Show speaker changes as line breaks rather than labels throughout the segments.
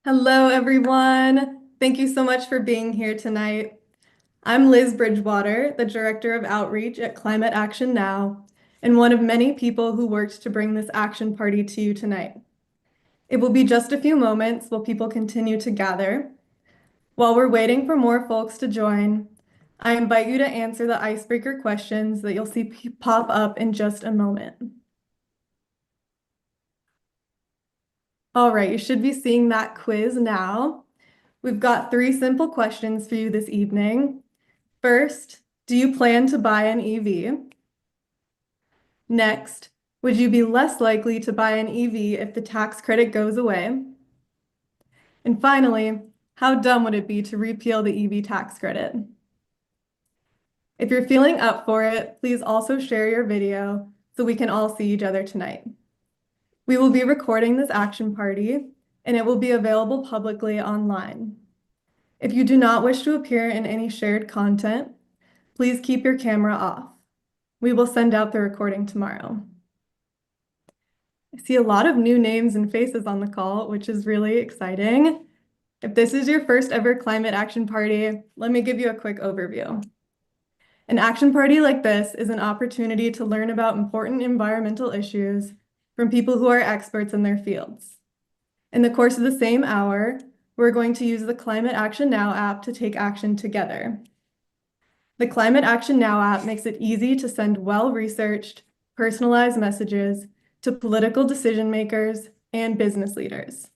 Hello, everyone. Thank you so much for being here tonight. I'm Liz Bridgewater, the Director of Outreach at Climate Action Now, and one of many people who worked to bring this action party to you tonight. It will be just a few moments while people continue to gather. While we're waiting for more folks to join, I invite you to answer the icebreaker questions that you'll see pop up in just a moment. All right, you should be seeing that quiz now. We've got three simple questions for you this evening. First, do you plan to buy an EV? Next, would you be less likely to buy an EV if the tax credit goes away? And finally, how dumb would it be to repeal the EV tax credit? If you're feeling up for it, please also share your video so we can all see each other tonight. We will be recording this action party, and it will be available publicly online. If you do not wish to appear in any shared content, please keep your camera off. We will send out the recording tomorrow. I see a lot of new names and faces on the call, which is really exciting. If this is your first ever climate action party, let me give you a quick overview. An action party like this is an opportunity to learn about important environmental issues from people who are experts in their fields. In the course of the same hour, we're going to use the Climate Action Now app to take action together. The Climate Action Now app makes it easy to send well-researched, personalized messages to political decision makers and business leaders.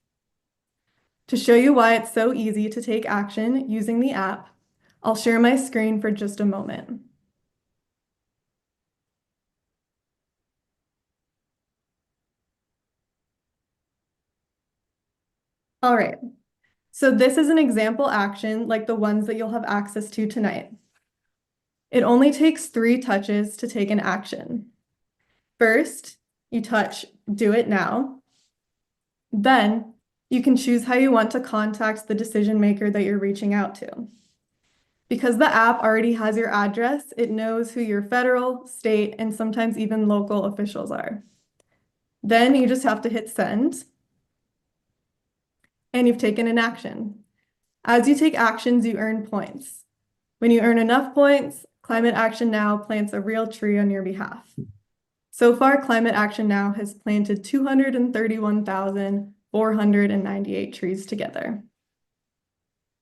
To show you why it's so easy to take action using the app, I'll share my screen for just a moment. All right, so this is an example action like the ones that you'll have access to tonight. It only takes 3 touches to take an action. First, you touch Do It Now. Then, you can choose how you want to contact the decision maker that you're reaching out to. Because the app already has your address, it knows who your federal, state, and sometimes even local officials are. Then you just have to hit send, and you've taken an action. As you take actions, you earn points. When you earn enough points, Climate Action Now plants a real tree on your behalf. So far, Climate Action Now has planted 231,498 trees together.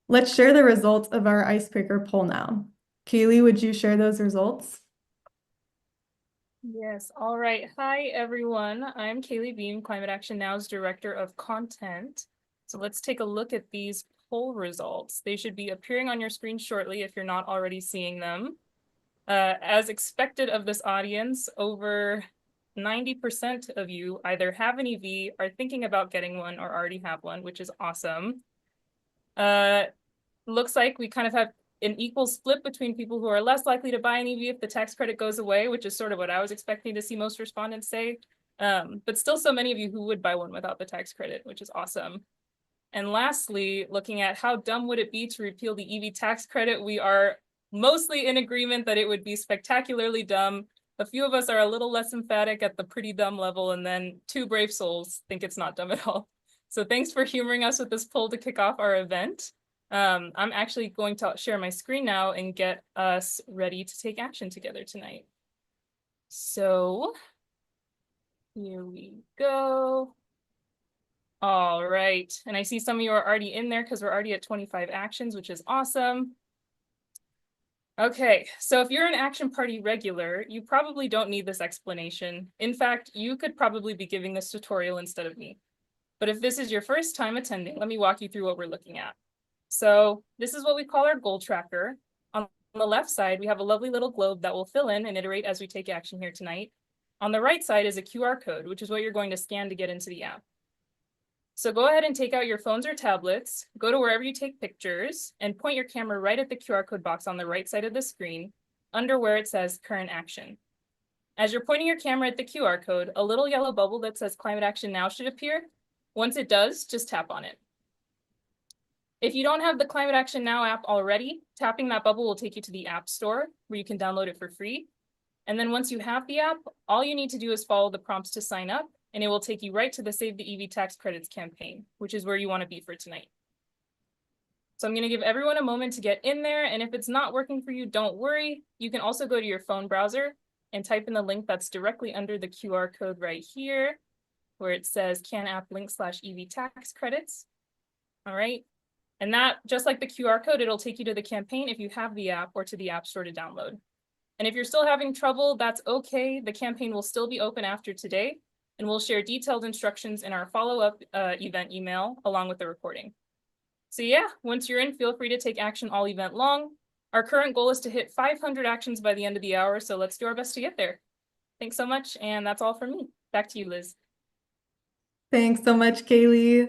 Let's share the results of our icebreaker poll now. Kaylee, would you share those results?
Yes, all right. Hi, everyone. I'm Kaylee Beam, Climate Action Now's Director of Content. So let's take a look at these poll results. They should be appearing on your screen shortly if you're not already seeing them. As expected of this audience, over 90% of you either have an EV, are thinking about getting one, or already have one, which is awesome. Looks like we kind of have an equal split between people who are less likely to buy an EV if the tax credit goes away, which is sort of what I was expecting to see most respondents say. But still so many of you who would buy one without the tax credit, which is awesome. And lastly, looking at how dumb would it be to repeal the EV tax credit, we are mostly in agreement that it would be spectacularly dumb. A few of us are a little less emphatic at the pretty dumb level, and then 2 brave souls think it's not dumb at all. So thanks for humoring us with this poll to kick off our event. I'm actually going to share my screen now and get us ready to take action together tonight. So here we go. All right, and I see some of you are already in there because we're already at 25 actions, which is awesome. Okay, so if you're an action party regular, you probably don't need this explanation. In fact, you could probably be giving this tutorial instead of me. But if this is your first time attending, let me walk you through what we're looking at. So this is what we call our goal tracker. On the left side, we have a lovely little globe that will fill in and iterate as we take action here tonight. On the right side is a QR code, which is what you're going to scan to get into the app. So go ahead and take out your phones or tablets, go to wherever you take pictures, and point your camera right at the QR code box on the right side of the screen, under where it says current action. As you're pointing your camera at the QR code, a little yellow bubble that says Climate Action Now should appear. Once it does, just tap on it. If you don't have the Climate Action Now app already, tapping that bubble will take you to the App Store, where you can download it for free. And then once you have the app, all you need to do is follow the prompts to sign up, and it will take you right to the Save the EV Tax Credits campaign, which is where you want to be for tonight. So I'm going to give everyone a moment to get in there, and if it's not working for you, don't worry. You can also go to your phone browser and type in the link that's directly under the QR code right here, where it says can-app-link/EV tax credits. All right. And that, just like the QR code, it'll take you to the campaign if you have the app, or to the App Store to download. And if you're still having trouble, that's okay. The campaign will still be open after today, and we'll share detailed instructions in our follow-up event email along with the recording. So yeah, once you're in, feel free to take action all event long. Our current goal is to hit 500 actions by the end of the hour, so let's do our best to get there. Thanks so much, and that's all from me. Back to you, Liz.
Thanks so much, Kaylee.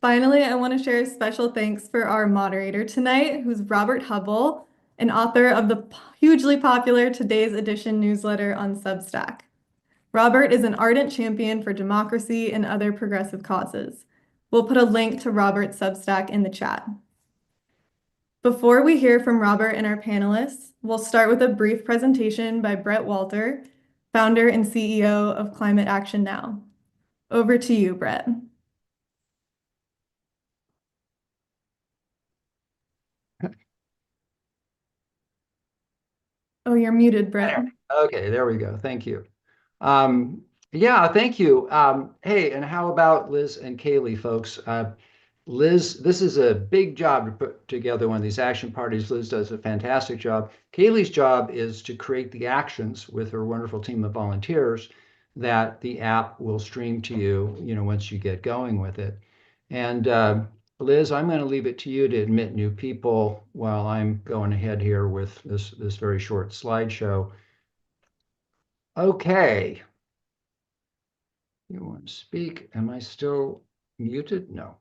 Finally, I want to share a special thanks for our moderator tonight, who's Robert Hubble, an author of the hugely popular Today's Edition newsletter on Substack. Robert is an ardent champion for democracy and other progressive causes. We'll put a link to Robert's Substack in the chat. Before we hear from Robert and our panelists, we'll start with a brief presentation by Brett Walter, founder and CEO of Climate Action Now. Over to you, Brett. Oh, you're muted, Brett.
Okay, there we go. Thank you. Yeah, thank you. Hey, and how about Liz and Kaylee, folks? Liz, this is a big job to put together one of these action parties. Liz does a fantastic job. Kaylee's job is to create the actions with her wonderful team of volunteers that the app will stream to you, once you get going with it. And Liz, I'm going to leave it to you to admit new people while I'm going ahead here with this very short slideshow. Okay. You want to speak? Am I still muted? No.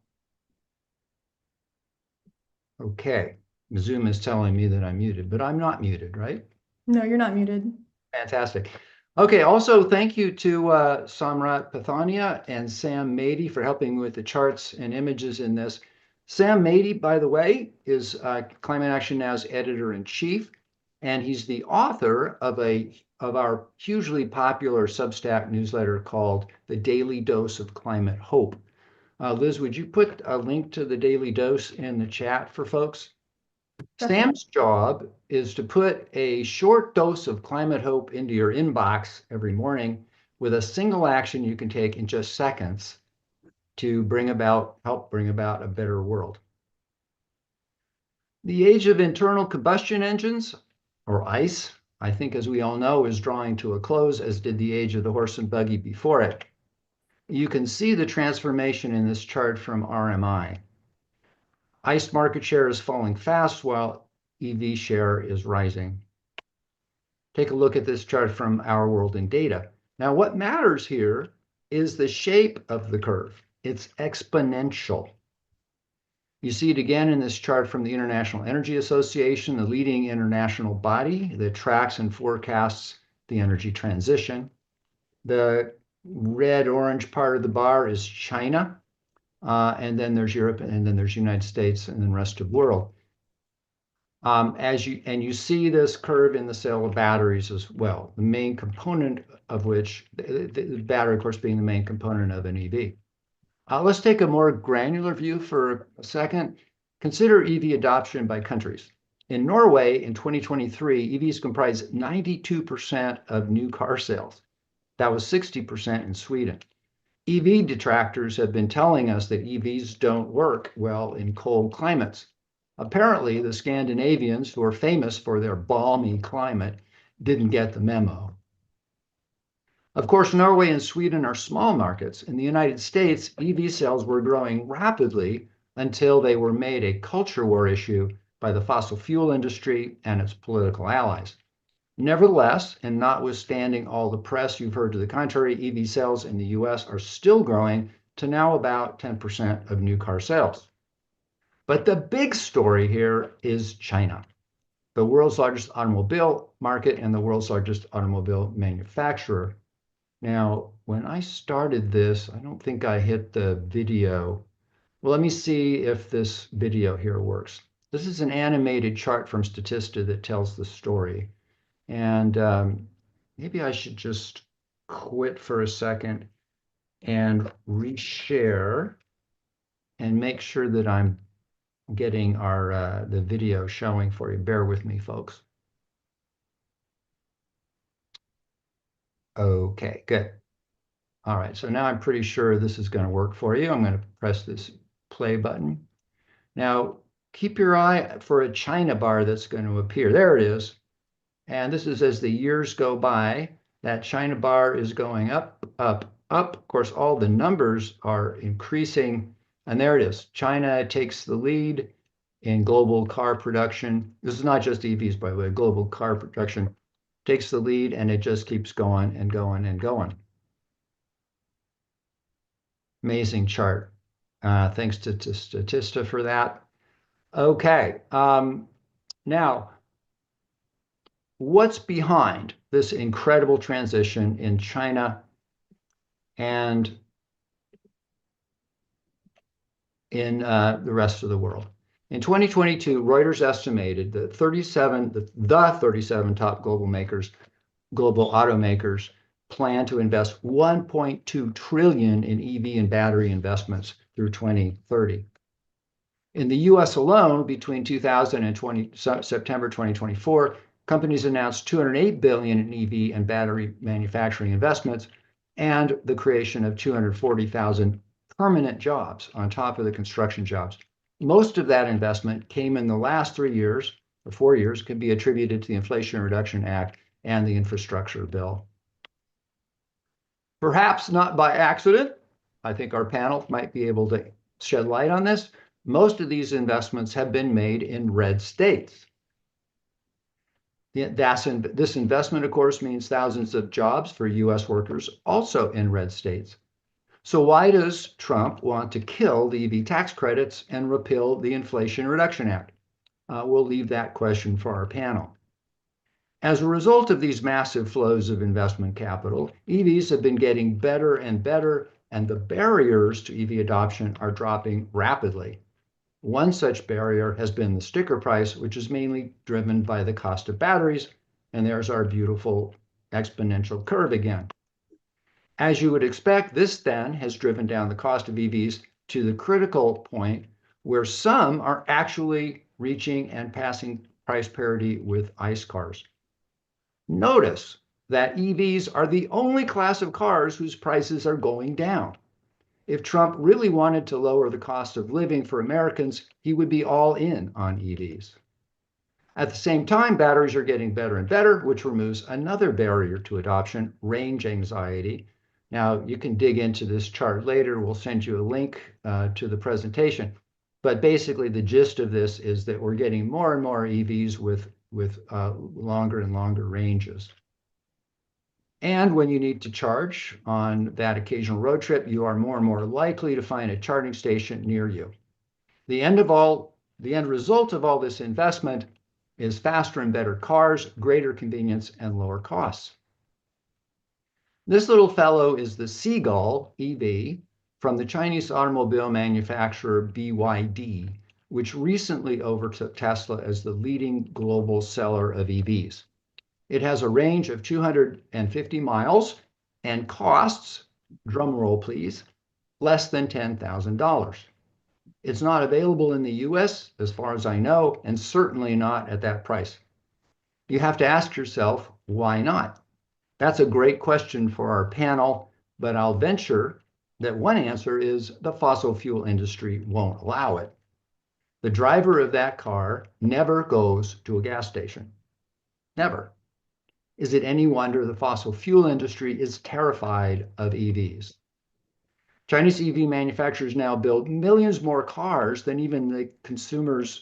Okay. Zoom is telling me that I'm muted, but I'm not muted, right?
No, you're not muted.
Fantastic. Okay, also thank you to Samrat Pathania and Sam Mady for helping me with the charts and images in this. Sam Mady, by the way, is Climate Action Now's editor-in-chief, and he's the author of our hugely popular Substack newsletter called The Daily Dose of Climate Hope. Liz, would you put a link to the Daily Dose in the chat for folks? Sam's job is to put a short dose of climate hope into your inbox every morning with a single action you can take in just seconds to help bring about a better world. The age of internal combustion engines, or ICE, I think, as we all know, is drawing to a close, as did the age of the horse and buggy before it. You can see the transformation in this chart from RMI. ICE market share is falling fast while EV share is rising. Take a look at this chart from Our World in Data. Now, what matters here is the shape of the curve. It's exponential. You see it again in this chart from the International Energy Association, the leading international body that tracks and forecasts the energy transition. The red-orange part of the bar is China. And then there's Europe, and then there's United States, and then rest of the world. You see this curve in the sale of batteries as well, the main component of which, the battery, of course, being the main component of an EV. Let's take a more granular view for a second. Consider EV adoption by countries. In Norway, in 2023, EVs comprise 92% of new car sales. That was 60% in Sweden. EV detractors have been telling us that EVs don't work well in cold climates. Apparently, the Scandinavians, who are famous for their balmy climate, didn't get the memo. Of course, Norway and Sweden are small markets. In the United States, EV sales were growing rapidly until they were made a culture war issue by the fossil fuel industry and its political allies. Nevertheless, and notwithstanding all the press you've heard to the contrary, EV sales in the US are still growing to now about 10% of new car sales. But the big story here is China, the world's largest automobile market and the world's largest automobile manufacturer. Now, when I started this, I don't think I hit the video. Well, let me see if this video here works. This is an animated chart from Statista that tells the story. And maybe I should just quit for a second. and reshare and make sure that I'm getting the video showing for you. Bear with me, folks. Okay, good. All right, so now I'm pretty sure this is going to work for you. I'm going to press this play button. Now, keep your eye for a China bar that's going to appear. There it is. And this is as the years go by, that China bar is going up, up, up. Of course, all the numbers are increasing. And there it is. China takes the lead in global car production. This is not just EVs, by the way. Global car production takes the lead, and it just keeps going and going and going. Amazing chart. Thanks to Statista for that. Okay. Now, what's behind this incredible transition in China and in the rest of the world? In 2022, Reuters estimated that the 37 top global automakers, plan to invest 1.2 trillion in EV and battery investments through 2030. In the US alone, between 2000 and September 2024, companies announced 208 billion in EV and battery manufacturing investments and the creation of 240,000 permanent jobs on top of the construction jobs. Most of that investment came in the last 3 years, or 4 years, can be attributed to the Inflation Reduction Act and the infrastructure bill. Perhaps not by accident. I think our panel might be able to shed light on this. Most of these investments have been made in red states. This investment, of course, means thousands of jobs for US workers also in red states. So why does Trump want to kill the EV tax credits and repeal the Inflation Reduction Act? We'll leave that question for our panel. As a result of these massive flows of investment capital, EVs have been getting better and better, and the barriers to EV adoption are dropping rapidly. One such barrier has been the sticker price, which is mainly driven by the cost of batteries, and there's our beautiful exponential curve again. As you would expect, this then has driven down the cost of EVs to the critical point where some are actually reaching and passing price parity with ICE cars. Notice that EVs are the only class of cars whose prices are going down. If Trump really wanted to lower the cost of living for Americans, he would be all in on EVs. At the same time, batteries are getting better and better, which removes another barrier to adoption, range anxiety. Now, you can dig into this chart later. We'll send you a link to the presentation. But basically, the gist of this is that we're getting more and more EVs with longer and longer ranges. And when you need to charge on that occasional road trip, you are more and more likely to find a charging station near you. The end result of all this investment is faster and better cars, greater convenience, and lower costs. This little fellow is the Seagull EV from the Chinese automobile manufacturer BYD, which recently overtook Tesla as the leading global seller of EVs. It has a range of 250 miles and costs, drum roll please, less than $10,000. It's not available in the US, as far as I know, and certainly not at that price. You have to ask yourself, why not? That's a great question for our panel, but I'll venture that one answer is the fossil fuel industry won't allow it. The driver of that car never goes to a gas station. Never. Is it any wonder the fossil fuel industry is terrified of EVs? Chinese EV manufacturers now build millions more cars than even the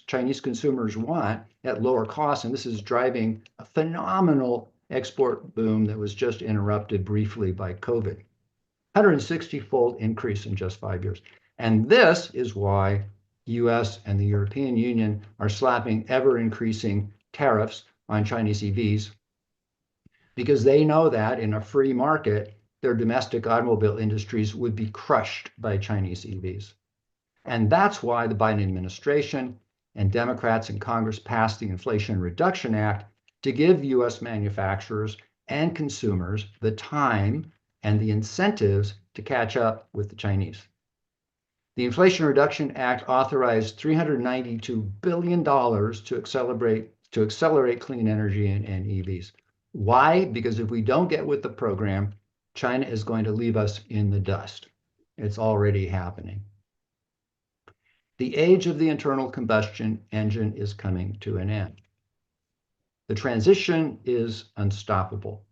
Chinese consumers want at lower costs, and this is driving a phenomenal export boom that was just interrupted briefly by COVID. 160-fold increase in just 5 years. And this is why US and the European Union are slapping ever-increasing tariffs on Chinese EVs, because they know that in a free market, their domestic automobile industries would be crushed by Chinese EVs. And that's why the Biden administration and Democrats in Congress passed the Inflation Reduction Act to give US manufacturers and consumers the time and the incentives to catch up with the Chinese. The Inflation Reduction Act authorized $392 billion to accelerate clean energy and EVs. Why? Because if we don't get with the program, China is going to leave us in the dust. It's already happening. The age of the internal combustion engine is coming to an end. The transition is unstoppable.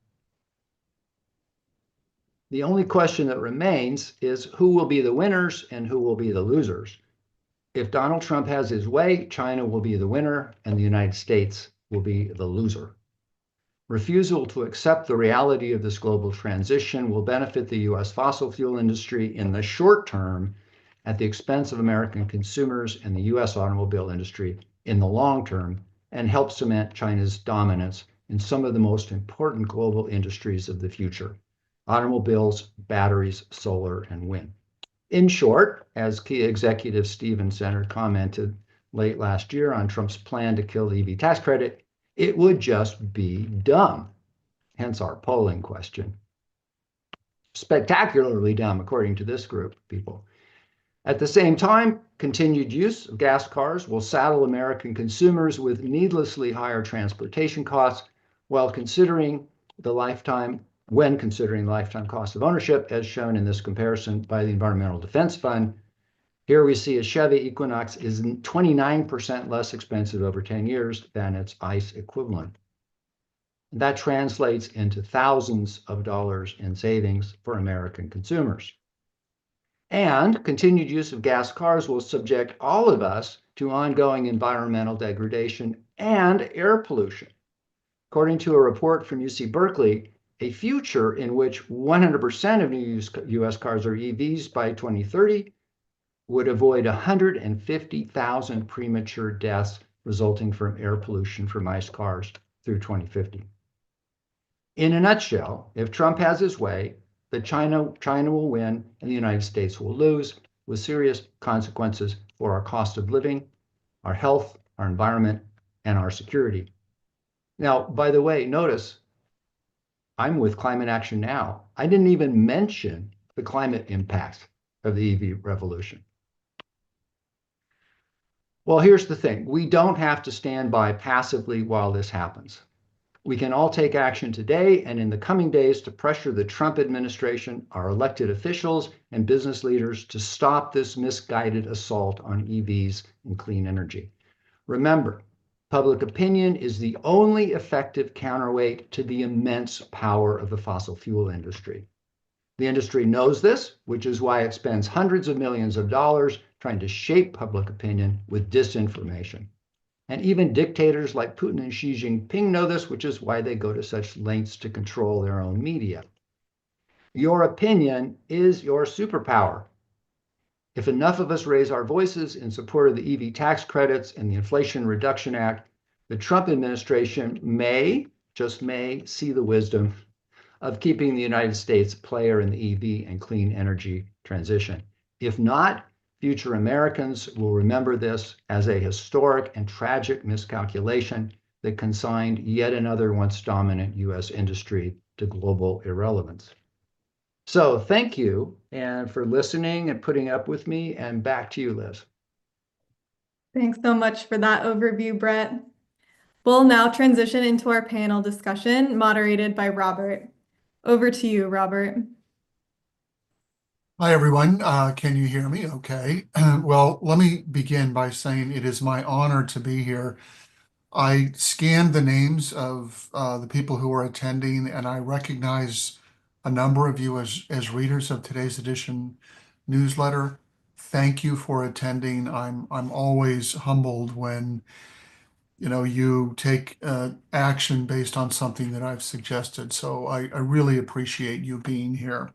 The only question that remains is who will be the winners and who will be the losers. If Donald Trump has his way, China will be the winner and the United States will be the loser. Refusal to accept the reality of this global transition will benefit the US fossil fuel industry in the short term at the expense of American consumers and the US automobile industry in the long term, and help cement China's dominance in some of the most important global industries of the future: automobiles, batteries, solar, and wind. In short, as key executive Steven Center commented late last year on Trump's plan to kill the EV tax credit, it would just be dumb. Hence our polling question. Spectacularly dumb, according to this group of people. At the same time, continued use of gas cars will saddle American consumers with needlessly higher transportation costs when considering the lifetime cost of ownership, as shown in this comparison by the Environmental Defense Fund. Here we see a Chevy Equinox is 29% less expensive over 10 years than its ICE equivalent. That translates into thousands of dollars in savings for American consumers. And continued use of gas cars will subject all of us to ongoing environmental degradation and air pollution. According to a report from UC Berkeley, a future in which 100% of new US cars are EVs by 2030 would avoid 150,000 premature deaths resulting from air pollution from ICE cars through 2050. In a nutshell, if Trump has his way, China will win and the United States will lose, with serious consequences for our cost of living, our health, our environment, and our security. Now, by the way, notice I'm with Climate Action Now. I didn't even mention the climate impacts of the EV revolution. Well, here's the thing. We don't have to stand by passively while this happens. We can all take action today and in the coming days to pressure the Trump administration, our elected officials, and business leaders to stop this misguided assault on EVs and clean energy. Remember, public opinion is the only effective counterweight to the immense power of the fossil fuel industry. The industry knows this, which is why it spends hundreds of millions of dollars trying to shape public opinion with disinformation. And even dictators like Putin and Xi Jinping know this, which is why they go to such lengths to control their own media. Your opinion is your superpower. If enough of us raise our voices in support of the EV tax credits and the Inflation Reduction Act, the Trump administration may, just may, see the wisdom of keeping the United States a player in the EV and clean energy transition. If not, future Americans will remember this as a historic and tragic miscalculation that consigned yet another once dominant US industry to global irrelevance. So thank you and for listening and putting up with me, and back to you, Liz.
Thanks so much for that overview, Brett. We'll now transition into our panel discussion moderated by Robert. Over to you, Robert.
Hi, everyone. Can you hear me? Okay. Well, let me begin by saying it is my honor to be here. I scanned the names of the people who are attending, and I recognize a number of you as readers of today's edition newsletter. Thank you for attending. I'm always humbled when you take action based on something that I've suggested. So I really appreciate you being here.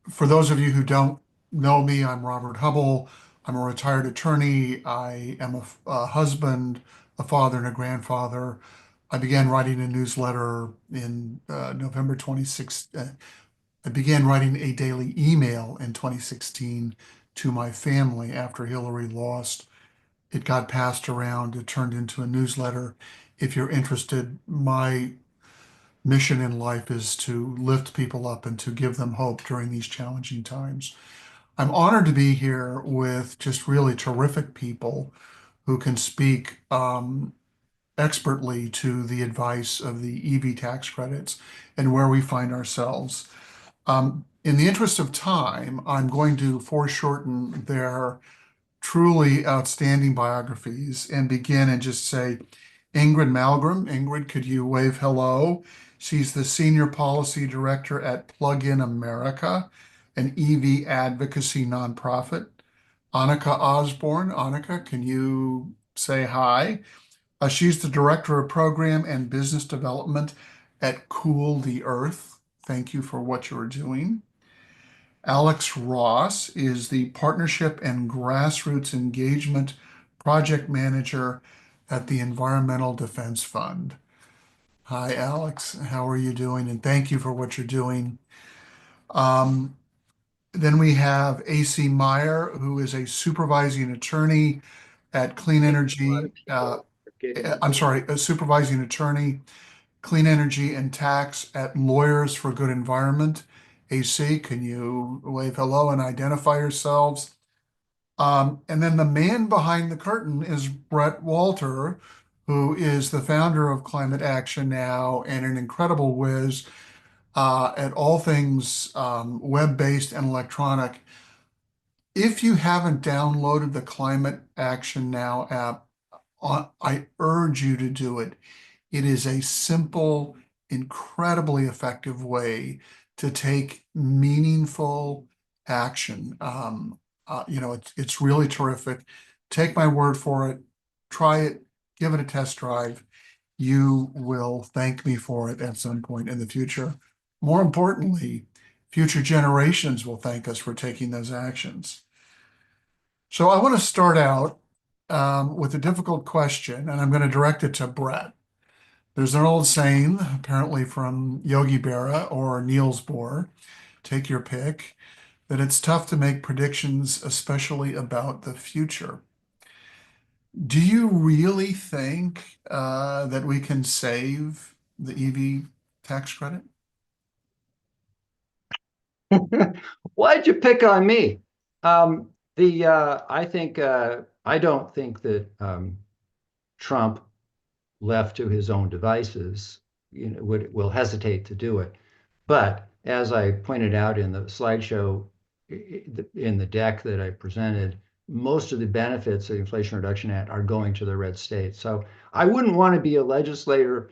For those of you who don't know me, I'm Robert Hubble. I'm a retired attorney. I am a husband, a father, and a grandfather. I began writing a newsletter in November 26. I began writing a daily email in 2016 to my family after Hillary lost. It got passed around. It turned into a newsletter. If you're interested, my mission in life is to lift people up and to give them hope during these challenging times. I'm honored to be here with just really terrific people who can speak expertly to the advice of the EV tax credits and where we find ourselves. In the interest of time, I'm going to foreshorten their truly outstanding biographies and begin and just say, Ingrid Malmbren. Ingrid, could you wave hello? She's the Senior Policy Director at Plug-in America, an EV advocacy nonprofit. Annika Osborn. Annika, can you say hi? She's the Director of Program and Business Development at Cool the Earth. Thank you for what you're doing. Alex Ross is the Partnership and Grassroots Engagement Project Manager at the Environmental Defense Fund. Hi, Alex. How are you doing? And thank you for what you're doing. Then we have AC Meyer, who is a supervising attorney at Clean Energy. I'm sorry, a supervising attorney, Clean Energy and Tax at Lawyers for Good Environment. AC, can you wave hello and identify yourselves? And then the man behind the curtain is Brett Walter, who is the founder of Climate Action Now and an incredible whiz at all things web-based and electronic. If you haven't downloaded the Climate Action Now app, I urge you to do it. It is a simple, incredibly effective way to take meaningful action. It's really terrific. Take my word for it. Try it. Give it a test drive. You will thank me for it at some point in the future. More importantly, future generations will thank us for taking those actions. So I want to start out with a difficult question, and I'm going to direct it to Brett. There's an old saying, apparently from Yogi Berra or Niels Bohr, take your pick, that it's tough to make predictions, especially about the future. Do you really think that we can save the EV tax credit?
Why'd you pick on me? I don't think that Trump, left to his own devices, will hesitate to do it. But as I pointed out in the slideshow, in the deck that I presented, most of the benefits of the Inflation Reduction Act are going to the red states. So I wouldn't want to be a legislator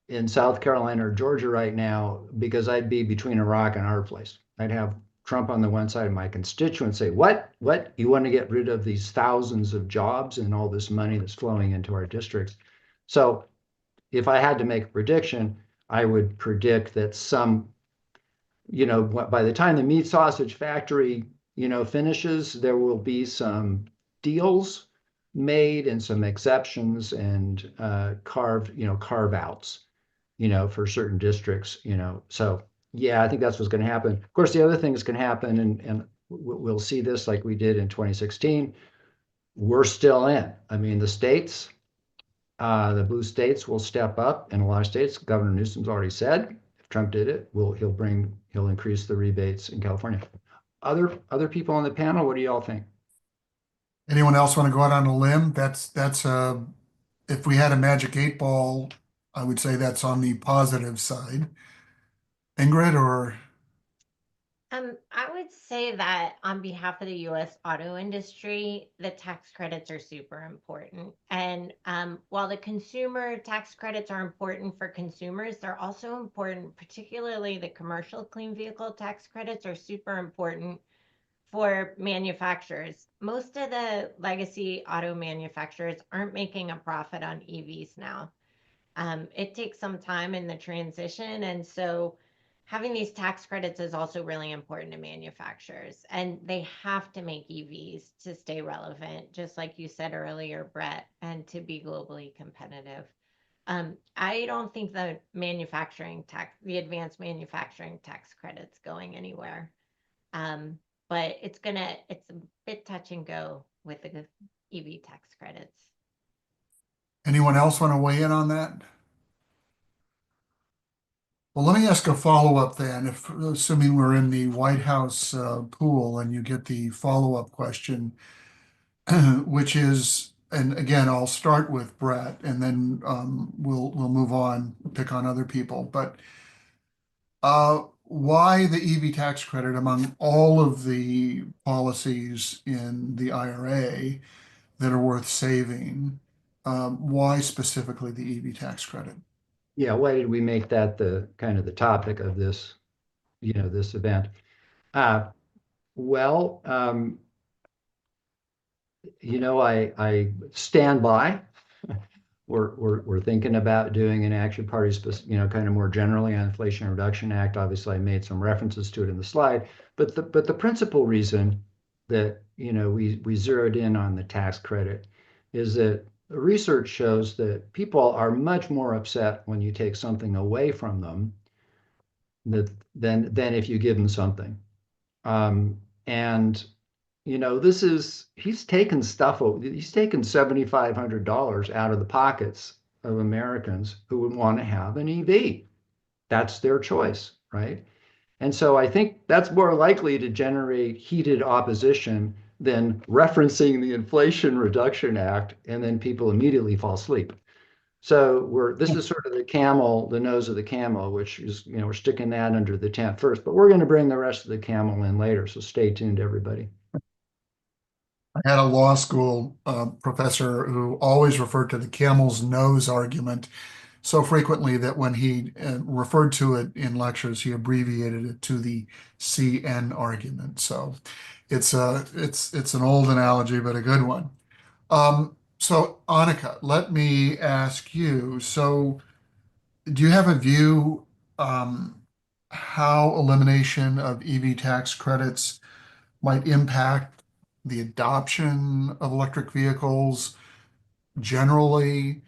in South Carolina or Georgia right now, because I'd be between a rock and a hard place. I'd have Trump on the one side and my constituents say, what? You want to get rid of these thousands of jobs and all this money that's flowing into our districts? So if I had to make a prediction, I would predict that by the time the meat sausage factory, finishes, there will be some deals made and some exceptions and carve outs, for certain districts, So yeah, I think that's what's going to happen. Of course, the other thing that's going to happen, and we'll see this like we did in 2016, we're still in. I mean, the blue states will step up. In a lot of states, Governor Newsom's already said, if Trump did it, he'll increase the rebates in California. Other people on the panel, what do y'all think?
Anyone else want to go out on a limb? If we had a magic 8 ball, I would say that's on the positive side. Ingrid, or
I would say that on behalf of the U.S. auto industry, the tax credits are super important. And while the consumer tax credits are important for consumers, they're also important, particularly the commercial clean vehicle tax credits are super important for manufacturers. Most of the legacy auto manufacturers aren't making a profit on EVs now. It takes some time in the transition. And so having these tax credits is also really important to manufacturers. And they have to make EVs to stay relevant, just like you said earlier, Brett, and to be globally competitive. I don't think the advanced manufacturing tax credit's going anywhere. But it's a bit touch and go with the EV tax credits.
anyone else want to weigh in on that? Well, let me ask a follow-up then. If assuming we're in the White House pool and you get the follow-up question, which is, and again, I'll start with Brett, and then we'll move on, pick on other people. But why the EV tax credit among all of the policies in the IRA that are worth saving? Why specifically the EV tax credit?
Yeah, why did we make that the kind of the topic of this, this event? Uh, well, I stand by. We're thinking about doing an action party, kind of more generally on Inflation Reduction Act. Obviously, I made some references to it in the slide, but the principal reason that we zeroed in on the tax credit is that the research shows that people are much more upset when you take something away from them than if you give them something. And he's taken $7,500 out of the pockets of Americans who would want to have an EV. That's their choice, right? And so I think that's more likely to generate heated opposition than referencing the Inflation Reduction Act and then people immediately fall asleep. So this is sort of the nose of the camel, which is, we're sticking that under the tent first, but we're going to bring the rest of the camel in later. So stay tuned, everybody.
I had a law school professor who always referred to the camel's nose argument so frequently that when he referred to it in lectures, he abbreviated it to the CN argument. So it's an old analogy, but a good one. So Annika, let me ask you. So do you have a view how elimination of EV tax credits might impact the adoption of electric vehicles generally,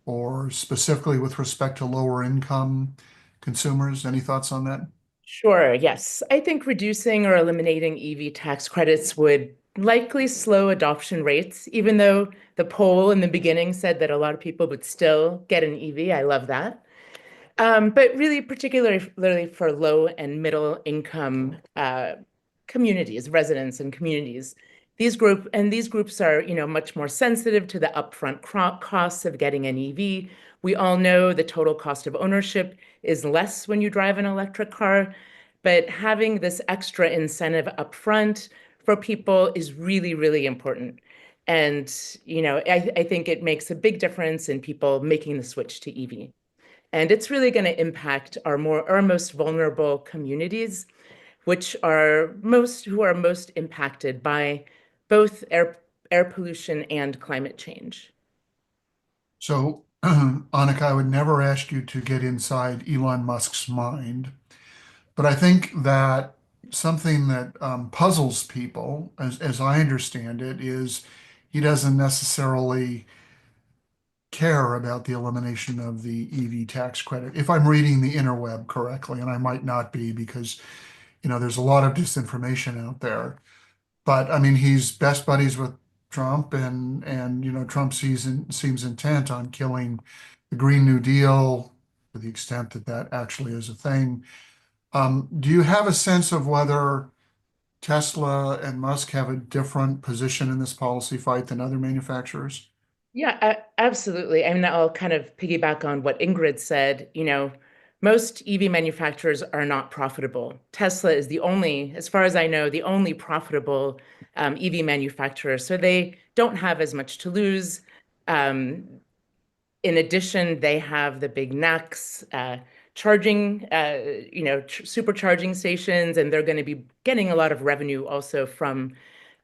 or specifically with respect to lower income consumers? Any thoughts on that?
Sure, yes. I think reducing or eliminating EV tax credits would likely slow adoption rates, even though the poll in the beginning said that a lot of people would still get an EV. I love that. But really, particularly for low and middle income communities, residents and communities, these groups are, much more sensitive to the upfront costs of getting an EV. We all know the total cost of ownership is less when you drive an electric car, but having this extra incentive upfront for people is really, really important. And, I think it makes a big difference in people making the switch to EV. And it's really going to impact our most vulnerable communities, who are most impacted by both air pollution and climate change.
So, Annika, I would never ask you to get inside Elon Musk's mind, but I think that something that puzzles people, as I understand it, is he doesn't necessarily care about the elimination of the EV tax credit, if I'm reading the interweb correctly, and I might not be because, there's a lot of disinformation out there. But I mean, he's best buddies with Trump, and Trump seems intent on killing the Green New Deal to the extent that that actually is a thing. Do you have a sense of whether Tesla and Musk have a different position in this policy fight than other manufacturers?
Yeah, absolutely. I mean, I'll kind of piggyback on what Ingrid said. Most EV manufacturers are not profitable. Tesla is as far as I know, the only profitable EV manufacturer. So they don't have as much to lose. In addition, they have the big NACS charging, supercharging stations, and they're going to be getting a lot of revenue also from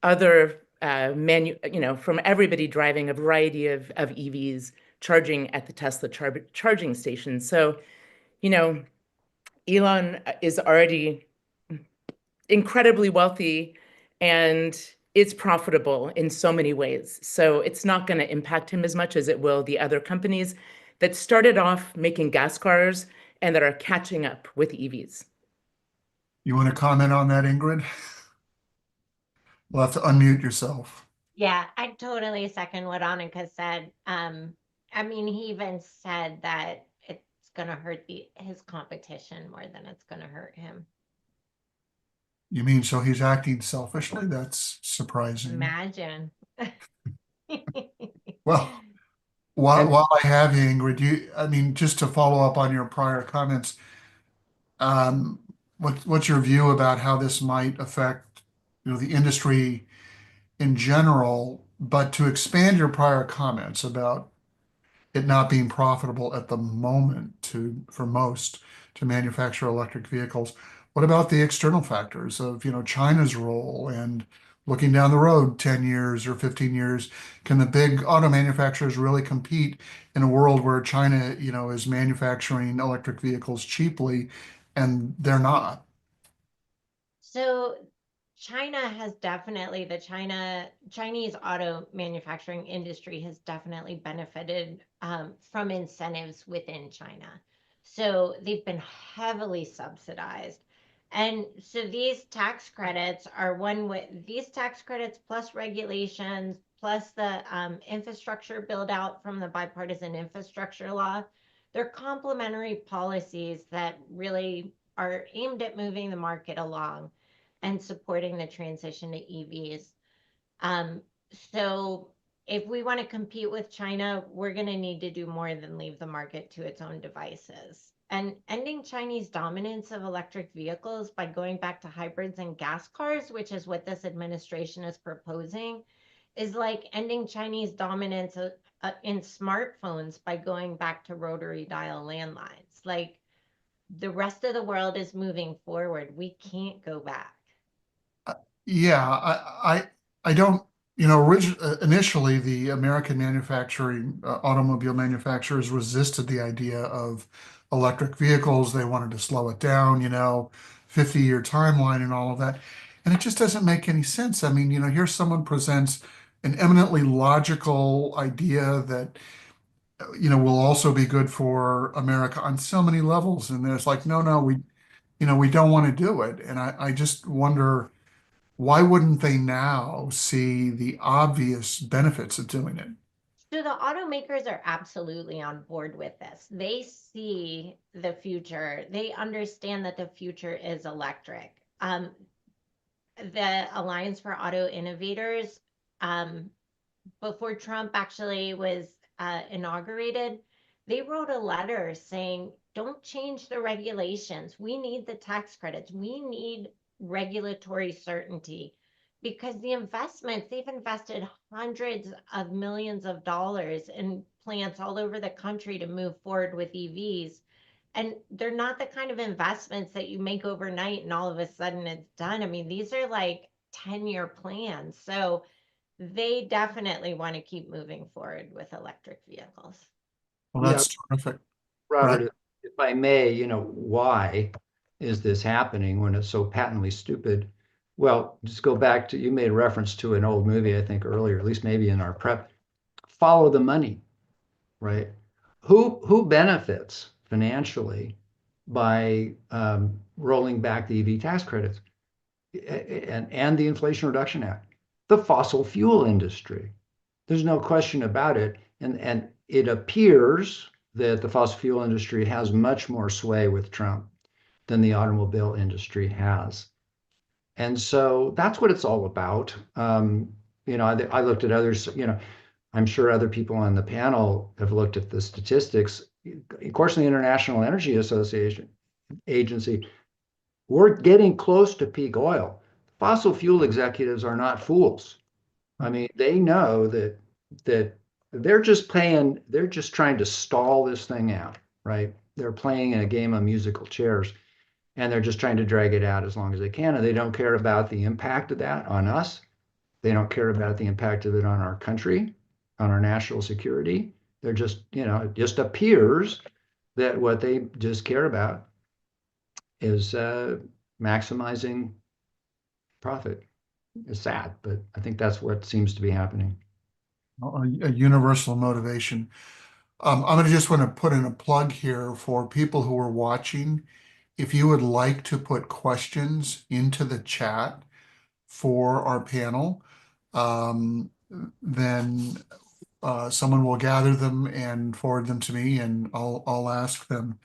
other from everybody driving a variety of EVs charging at the Tesla charging stations. So, Elon is already incredibly wealthy and it's profitable in so many ways. So it's not going to impact him as much as it will the other companies that started off making gas cars and that are catching up with EVs.
You want to comment on that, Ingrid? We'll have to unmute yourself.
Yeah, I totally second what Annika said. I mean, he even said that it's going to hurt his competition more than it's going to hurt him.
You mean so he's acting selfishly? That's surprising.
Imagine.
Well, while I have you, Ingrid, I mean, just to follow up on your prior comments, um, what's your view about how this might affect, the industry in general, but to expand your prior comments about it not being profitable at the moment for most to manufacture electric vehicles. What about the external factors of, China's role and looking down the road 10 years or 15 years? Can the big auto manufacturers really compete in a world where China, is manufacturing electric vehicles cheaply and they're not?
So China has definitely, Chinese auto manufacturing industry has definitely benefited from incentives within China. So they've been heavily subsidized. And so these tax credits are these tax credits plus regulations, plus the infrastructure build out from the bipartisan infrastructure law. They're complementary policies that really are aimed at moving the market along and supporting the transition to EVs. Um, so if we want to compete with China, we're going to need to do more than leave the market to its own devices. And ending Chinese dominance of electric vehicles by going back to hybrids and gas cars, which is what this administration is proposing, is like ending Chinese dominance in smartphones by going back to rotary dial landlines. Like, the rest of the world is moving forward. We can't go back.
Yeah, I don't, initially the American manufacturing, automobile manufacturers resisted the idea of electric vehicles. They wanted to slow it down, 50-year timeline and all of that. And it just doesn't make any sense. I mean, here someone presents an eminently logical idea that, will also be good for America on so many levels. And there's like, no, we don't want to do it. And I just wonder, why wouldn't they now see the obvious benefits of doing it?
So the automakers are absolutely on board with this. They see the future. They understand that the future is electric. The Alliance for Auto Innovators, before Trump actually was inaugurated, they wrote a letter saying, don't change the regulations. We need the tax credits. We need regulatory certainty, because the investments, they've invested hundreds of millions of dollars in plants all over the country to move forward with EVs. And they're not the kind of investments that you make overnight and all of a sudden it's done. I mean, these are like 10-year plans. So they definitely want to keep moving forward with electric vehicles.
Well,
Yeah,
that's terrific.
Robert, if I may, why is this happening when it's so patently stupid? Well, just go back to, you made reference to an old movie, I think earlier, at least maybe in our prep. Follow the money, right? Who benefits financially by rolling back the EV tax credits and the Inflation Reduction Act? The fossil fuel industry. There's no question about it. And it appears that the fossil fuel industry has much more sway with Trump than the automobile industry has. And so that's what it's all about. I looked at others, I'm sure other people on the panel have looked at the statistics. Of course, the International Energy Association agency, we're getting close to peak oil. Fossil fuel executives are not fools. I mean, they know that they're just trying to stall this thing out, right? They're playing in a game of musical chairs, and they're just trying to drag it out as long as they can. And they don't care about the impact of that on us. They don't care about the impact of it on our country, on our national security. They're just, it just appears that what they just care about is maximizing profit. It's sad, but I think that's what seems to be happening.
A universal motivation. I'm going to just want to put in a plug here for people who are watching. If you would like to put questions into the chat for our panel, then someone will gather them and forward them to me, and I'll ask them.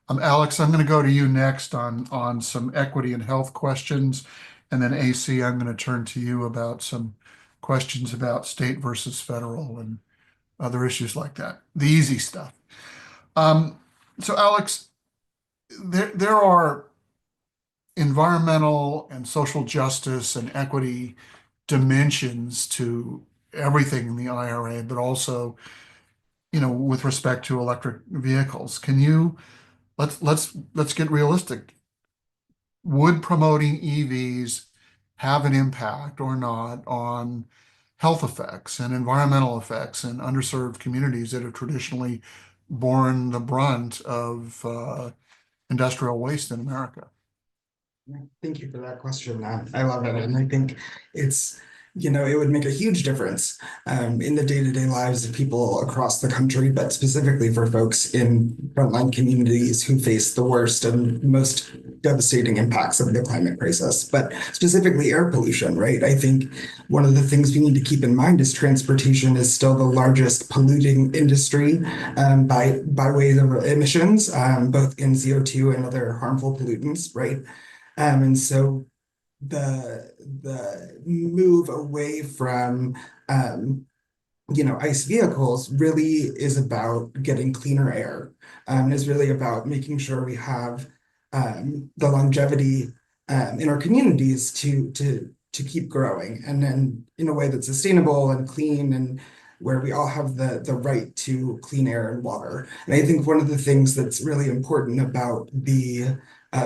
Alex, I'm going to go to you next on some equity and health questions, and then AC, I'm going to turn to you about some questions about state versus federal and other issues like that. The easy stuff. So Alex, there are environmental and social justice and equity dimensions to everything in the IRA, but also, with respect to electric vehicles. Can you let's get realistic. Would promoting EVs have an impact or not on health effects and environmental effects in underserved communities that have traditionally borne the brunt of industrial waste in America?
Thank you for that question. I love it. And I think it's, it would make a huge difference in the day-to-day lives of people across the country, but specifically for folks in frontline communities who face the worst and most devastating impacts of the climate crisis, but specifically air pollution, right? I think one of the things we need to keep in mind is transportation is still the largest polluting industry by way of emissions, both in CO2 and other harmful pollutants, right? And so the move away from ICE vehicles really is about getting cleaner air. Is really about making sure we have the longevity in our communities to keep growing, and then in a way that's sustainable and clean, and where we all have the right to clean air and water. And I think one of the things that's really important about the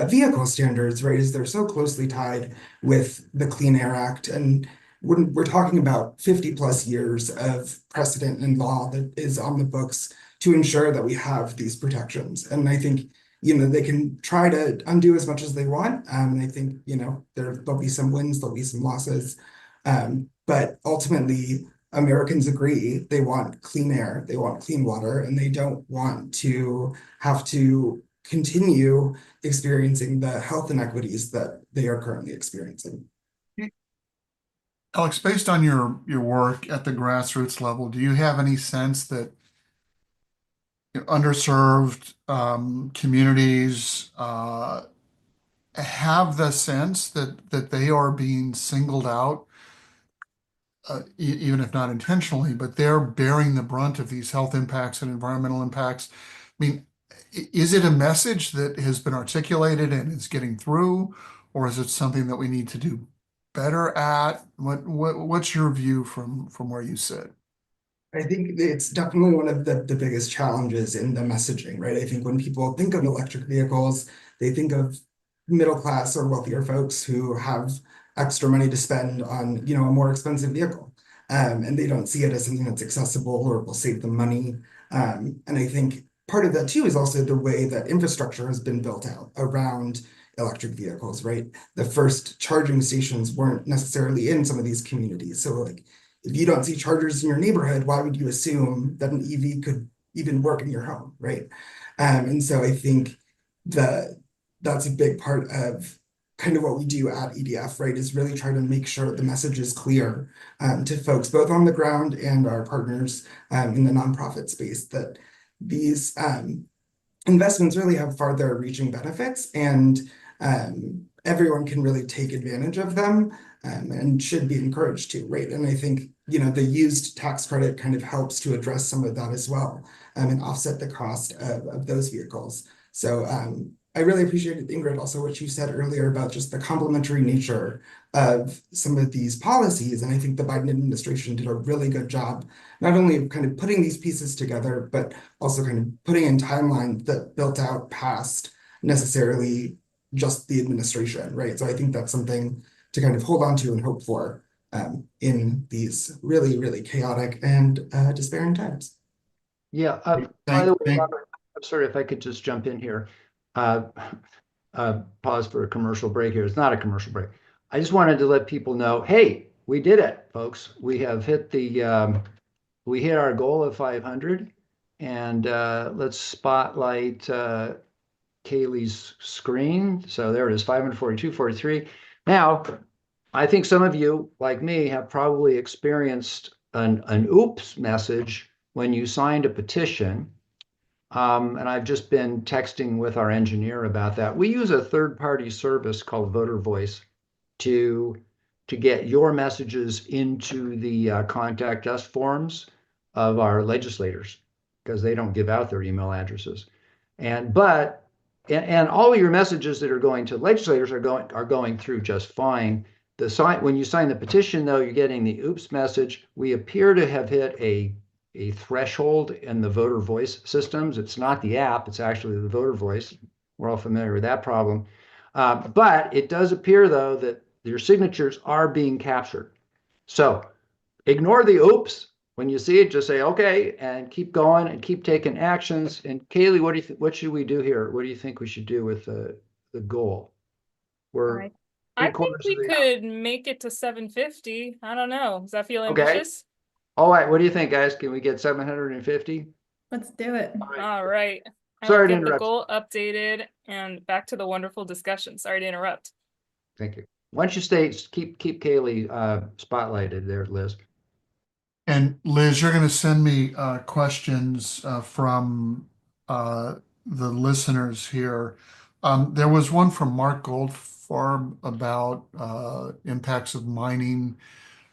vehicle standards, right, is they're so closely tied with the Clean Air Act. And when we're talking about 50 plus years of precedent and law that is on the books to ensure that we have these protections. And I think, they can try to undo as much as they want. And I think, there'll be some wins, there'll be some losses. But ultimately, Americans agree they want clean air, they want clean water, and they don't want to have to continue experiencing the health inequities that they are currently experiencing.
Alex, based on your work at the grassroots level, do you have any sense that underserved communities have the sense that they are being singled out, even if not intentionally, but they're bearing the brunt of these health impacts and environmental impacts? I mean, is it a message that has been articulated and is getting through, or is it something that we need to do better at? What's your view from where you sit?
I think it's definitely one of the biggest challenges in the messaging, right? I think when people think of electric vehicles, they think of middle class or wealthier folks who have extra money to spend on, a more expensive vehicle. And they don't see it as something that's accessible or will save them money. And I think part of that too is also the way that infrastructure has been built out around electric vehicles, right? The first charging stations weren't necessarily in some of these communities. So like, if you don't see chargers in your neighborhood, why would you assume that an EV could even work in your home, right? And so I think that's a big part of kind of what we do at EDF, right, is really try to make sure the message is clear to folks both on the ground and our partners in the nonprofit space, that these investments really have farther reaching benefits, and everyone can really take advantage of them and should be encouraged to, right? And I think, the used tax credit kind of helps to address some of that as well and offset the cost of those vehicles. So I really appreciated, Ingrid, also what you said earlier about just the complementary nature of some of these policies. And I think the Biden administration did a really good job, not only of kind of putting these pieces together, but also kind of putting in timelines that built out past necessarily just the administration, right? So I think that's something to kind of hold on to and hope for in these really, really chaotic and despairing times.
Yeah. By the way, Robert, I'm sorry if I could just jump in here. Pause for a commercial break here. It's not a commercial break. I just wanted to let people know, hey, we did it, folks. We have hit we hit our goal of 500, and let's spotlight Kaylee's screen. So there it is, 542, 43. Now, I think some of you, like me, have probably experienced an oops message when you signed a petition. And I've just been texting with our engineer about that. We use a third-party service called Voter Voice to get your messages into the contact us forms of our legislators because they don't give out their email addresses. And all of your messages that are going to legislators are going through just fine. When you sign the petition, though, you're getting the oops message. We appear to have hit a threshold in the voter voice systems. It's not the app, it's actually the voter voice. We're all familiar with that problem. But it does appear, though, that your signatures are being captured. So ignore the oops. When you see it, just say, okay, and keep going and keep taking actions. And Kaylee, what should we do here? What do you think we should do with the goal? We're
I think
three-quarters
we
of the
could make it to 750. I don't know. Does that feel
Okay.
ambitious?
All right, what do you think, guys? Can we get 750?
Let's do it.
All right. I
Sorry
will
to
get the
interrupt.
goal updated and back to the wonderful discussion. Sorry to interrupt.
Thank you. Why don't you keep Kaylee spotlighted there, Liz?
And Liz, you're going to send me questions from the listeners here. There was one from Mark Goldfarb about impacts of mining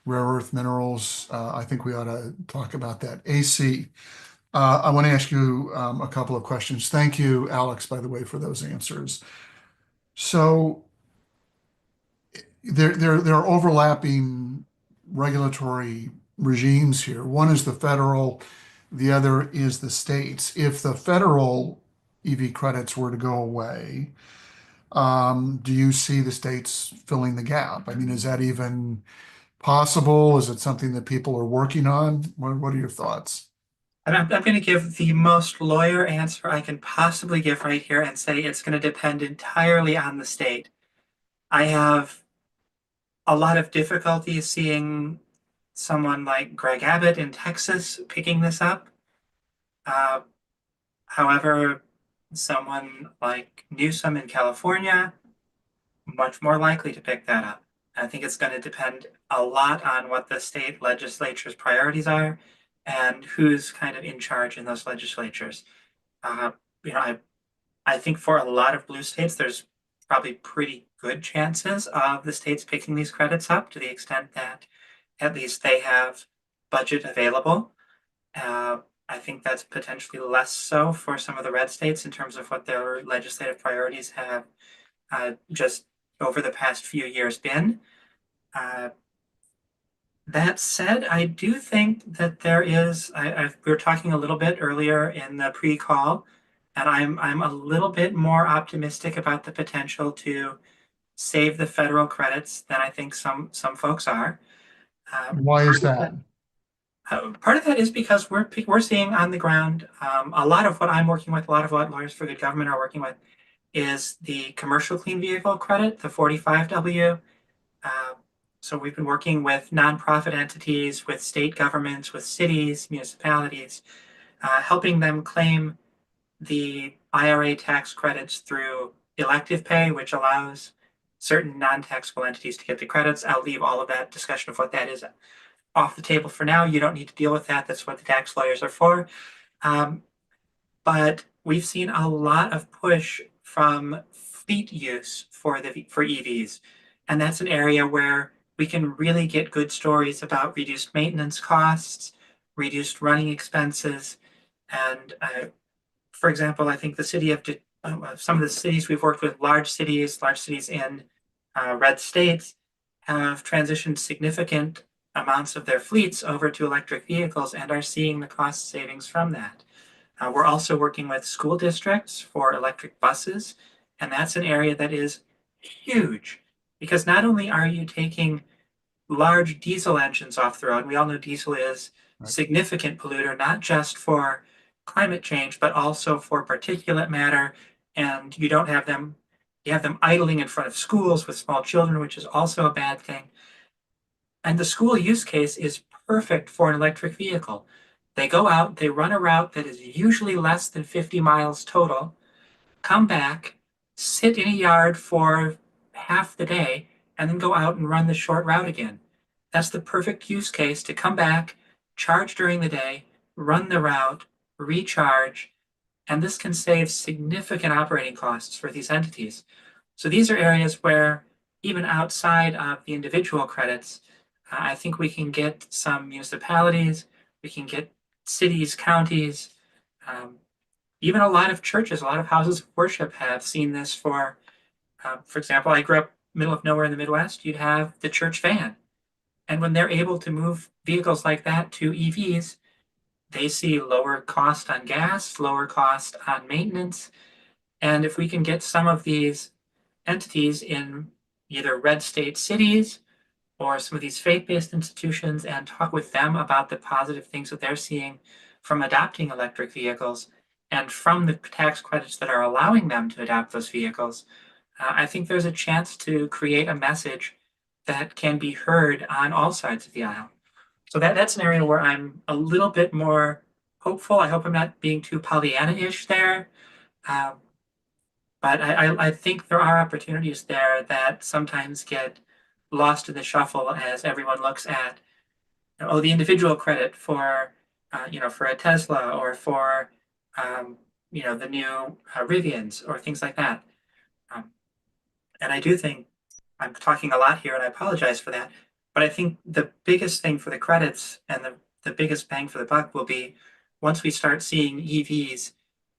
rare earth minerals. I think we ought to talk about that. AC, I want to ask you a couple of questions. Thank you, Alex, by the way, for those answers. So there are overlapping regulatory regimes here. One is the federal, the other is the states. If the federal EV credits were to go away, do you see the states filling the gap? I mean, is that even possible? Is it something that people are working on? What are your thoughts?
I'm going to give the most lawyer answer I can possibly give right here and say it's going to depend entirely on the state. I have a lot of difficulty seeing someone like Greg Abbott in Texas picking this up. However, someone like Newsom in California, much more likely to pick that up. I think it's going to depend a lot on what the state legislature's priorities are and who's kind of in charge in those legislatures. You know, I think for a lot of blue states, there's probably pretty good chances of the states picking these credits up to the extent that at least they have budget available. I think that's potentially less so for some of the red states in terms of what their legislative priorities have just over the past few years been. That said, I do think that there is, we were talking a little bit earlier in the pre-call, and I'm a little bit more optimistic about the potential to save the federal credits than I think some folks are.
Why is that?
Part of that is because we're seeing on the ground a lot of what I'm working with, a lot of what Lawyers for Good Government are working with, is the commercial clean vehicle credit, the 45W. So we've been working with nonprofit entities, with state governments, with cities, municipalities, helping them claim the IRA tax credits through elective pay, which allows certain non-taxable entities to get the credits. I'll leave all of that discussion of what that is off the table for now. You don't need to deal with that. That's what the tax lawyers are for. But we've seen a lot of push from fleet use for EVs. And that's an area where we can really get good stories about reduced maintenance costs, reduced running expenses. And for example, I think the city of some of the cities we've worked with, large cities in red states, have transitioned significant amounts of their fleets over to electric vehicles and are seeing the cost savings from that. We're also working with school districts for electric buses, and that's an area that is huge because not only are you taking large diesel engines off the road, we all know diesel is a significant polluter, not just for climate change, but also for particulate matter, and you have them idling in front of schools with small children, which is also a bad thing. And the school use case is perfect for an electric vehicle. They go out, they run a route that is usually less than 50 miles total, come back, sit in a yard for half the day, and then go out and run the short route again. That's the perfect use case to come back, charge during the day, run the route, recharge, and this can save significant operating costs for these entities. So these are areas where even outside of the individual credits, I think we can get some municipalities, we can get cities, counties, even a lot of churches, a lot of houses of worship have seen this for example, I grew up middle of nowhere in the Midwest, you'd have the church van. And when they're able to move vehicles like that to EVs, they see lower cost on gas, lower cost on maintenance. And if we can get some of these entities in either red state cities or some of these faith-based institutions and talk with them about the positive things that they're seeing from adopting electric vehicles and from the tax credits that are allowing them to adopt those vehicles, I think there's a chance to create a message that can be heard on all sides of the aisle. So that's an area where I'm a little bit more hopeful. I hope I'm not being too Pollyanna-ish there. But I think there are opportunities there that sometimes get lost in the shuffle as everyone looks at, the individual credit for, for a Tesla or for, the new Rivians or things like that. And I do think I'm talking a lot here and I apologize for that. But I think the biggest thing for the credits and the biggest bang for the buck will be once we start seeing EVs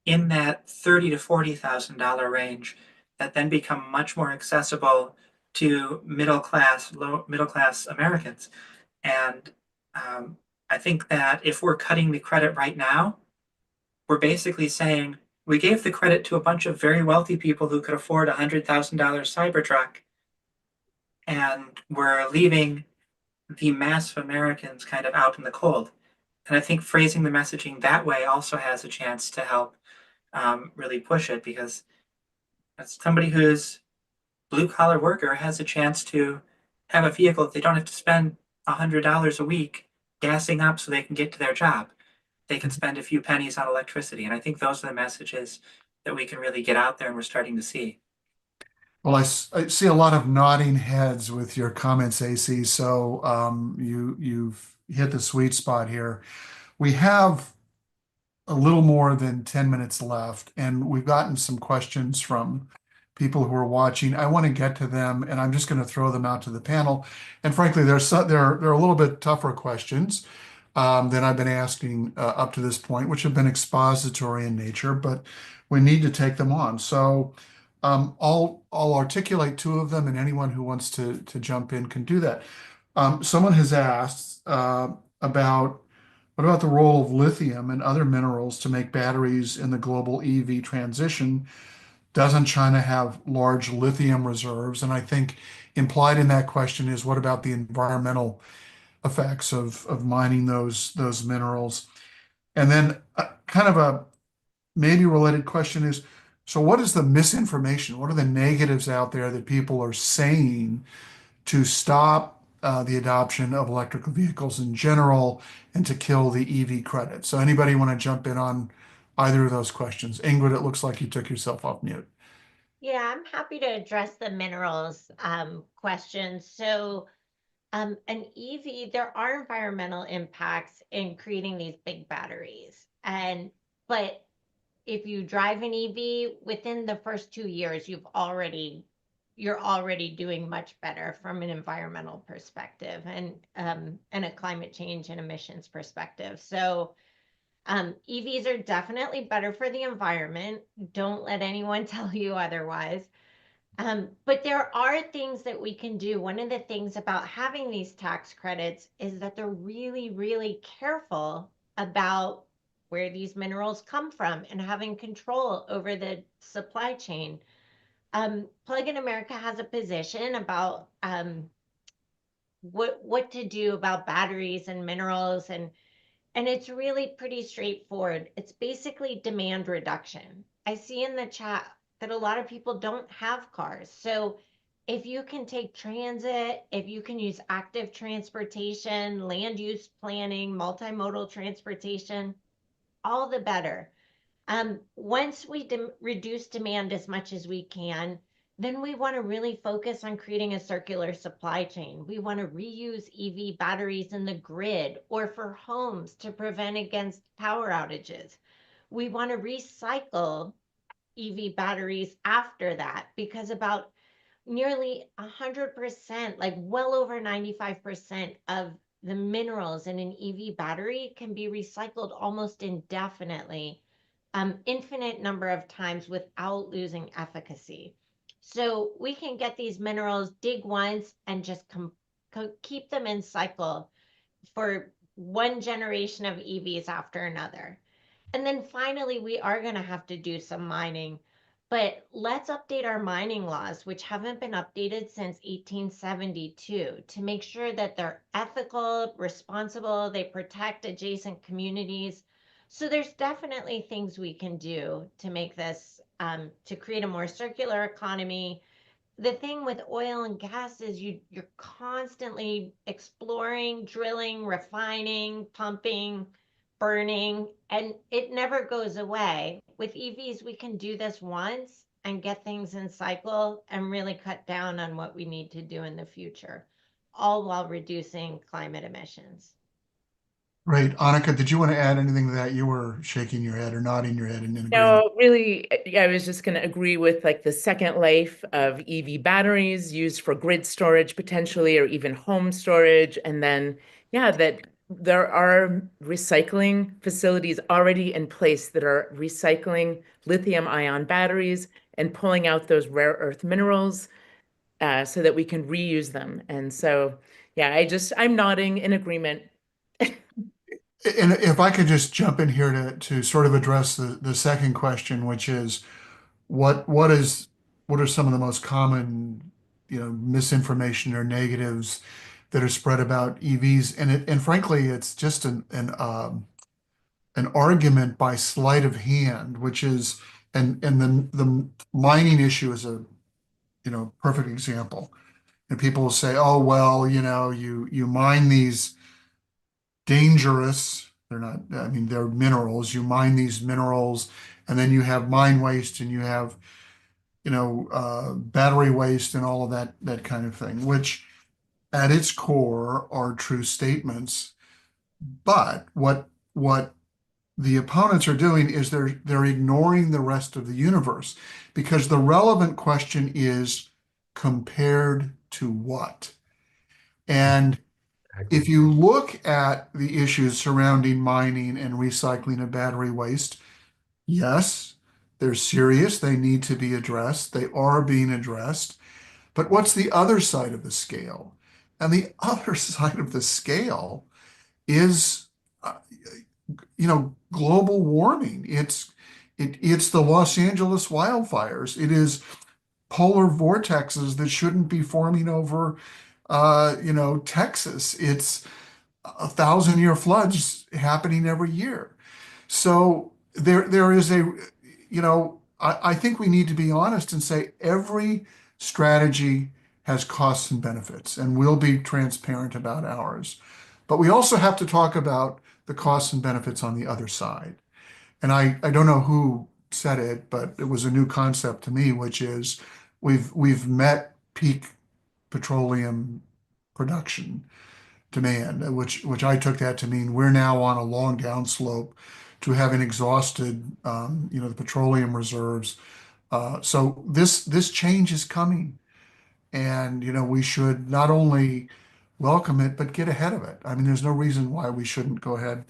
in that $30,000 to $40,000 range that then become much more accessible to middle class Americans. And I think that if we're cutting the credit right now, we're basically saying we gave the credit to a bunch of very wealthy people who could afford a $100,000 Cybertruck, and we're leaving the mass of Americans kind of out in the cold. And I think phrasing the messaging that way also has a chance to help really push it, because as somebody who's blue collar worker has a chance to have a vehicle that they don't have to spend $100 a week gassing up so they can get to their job. They can spend a few pennies on electricity. And I think those are the messages that we can really get out there and we're starting to see.
Well, I see a lot of nodding heads with your comments, AC. So you've hit the sweet spot here. We have a little more than 10 minutes left, and we've gotten some questions from people who are watching. I want to get to them, and I'm just going to throw them out to the panel. And frankly, they're a little bit tougher questions than I've been asking up to this point, which have been expository in nature, but we need to take them on. So I'll articulate two of them, and anyone who wants to jump in can do that. Someone has asked about what about the role of lithium and other minerals to make batteries in the global EV transition? Doesn't China have large lithium reserves? And I think implied in that question is, what about the environmental effects of mining those minerals? And then kind of a maybe related question is, so what is the misinformation? What are the negatives out there that people are saying to stop the adoption of electrical vehicles in general and to kill the EV credit? So anybody want to jump in on either of those questions? Ingrid, it looks like you took yourself off mute.
Yeah, I'm happy to address the minerals question. So an EV, there are environmental impacts in creating these big batteries. But if you drive an EV within the first 2 years, you're already doing much better from an environmental perspective and a climate change and emissions perspective. So EVs are definitely better for the environment. Don't let anyone tell you otherwise. But there are things that we can do. One of the things about having these tax credits is that they're really, really careful about where these minerals come from and having control over the supply chain. Plug in America has a position about what to do about batteries and minerals, and it's really pretty straightforward. It's basically demand reduction. I see in the chat that a lot of people don't have cars. So if you can take transit, if you can use active transportation, land use planning, multimodal transportation, all the better. Once we reduce demand as much as we can, then we want to really focus on creating a circular supply chain. We want to reuse EV batteries in the grid or for homes to prevent against power outages. We want to recycle EV batteries after that because about nearly 100%, like well over 95% of the minerals in an EV battery can be recycled almost indefinitely, infinite number of times without losing efficacy. So we can get these minerals, dig once, and just keep them in cycle for one generation of EVs after another. And then finally, we are going to have to do some mining, but let's update our mining laws, which haven't been updated since 1872, to make sure that they're ethical, responsible, they protect adjacent communities. So there's definitely things we can do to make this, to create a more circular economy. The thing with oil and gas is you're constantly exploring, drilling, refining, pumping, burning, and it never goes away. With EVs, we can do this once and get things in cycle and really cut down on what we need to do in the future, all while reducing climate emissions.
Great. Annika, did you want to add anything to that? You were shaking your head or nodding your head in agreement.
No, really, I was just going to agree with like the second life of EV batteries used for grid storage potentially, or even home storage. And then, yeah, that there are recycling facilities already in place that are recycling lithium ion batteries and pulling out those rare earth minerals so that we can reuse them. And so, yeah, I'm nodding in agreement.
And if I could just jump in here to sort of address the second question, which is what are some of the most common, misinformation or negatives that are spread about EVs? And frankly, it's just an argument by sleight of hand, which is and the mining issue is a perfect example. And people will say, oh well, you mine these dangerous, they're not, I mean, they're minerals. You mine these minerals, and then you have mine waste, and you have, battery waste, and all of that kind of thing, which at its core are true statements. But what the opponents are doing is they're ignoring the rest of the universe, because the relevant question is compared to what? And if you look at the issues surrounding mining and recycling of battery waste, yes, they're serious. They need to be addressed. They are being addressed. But what's the other side of the scale? And the other side of the scale is, global warming. It's the Los Angeles wildfires. It is polar vortexes that shouldn't be forming over, Texas. It's 1,000-year floods happening every year. So there is I think we need to be honest and say every strategy has costs and benefits, and we'll be transparent about ours. But we also have to talk about the costs and benefits on the other side. And I don't know who said it, but it was a new concept to me, which is we've met peak petroleum production demand, which I took that to mean we're now on a long downslope to having exhausted, the petroleum reserves. So this change is coming, and we should not only welcome it but get ahead of it. I mean, there's no reason why we shouldn't go ahead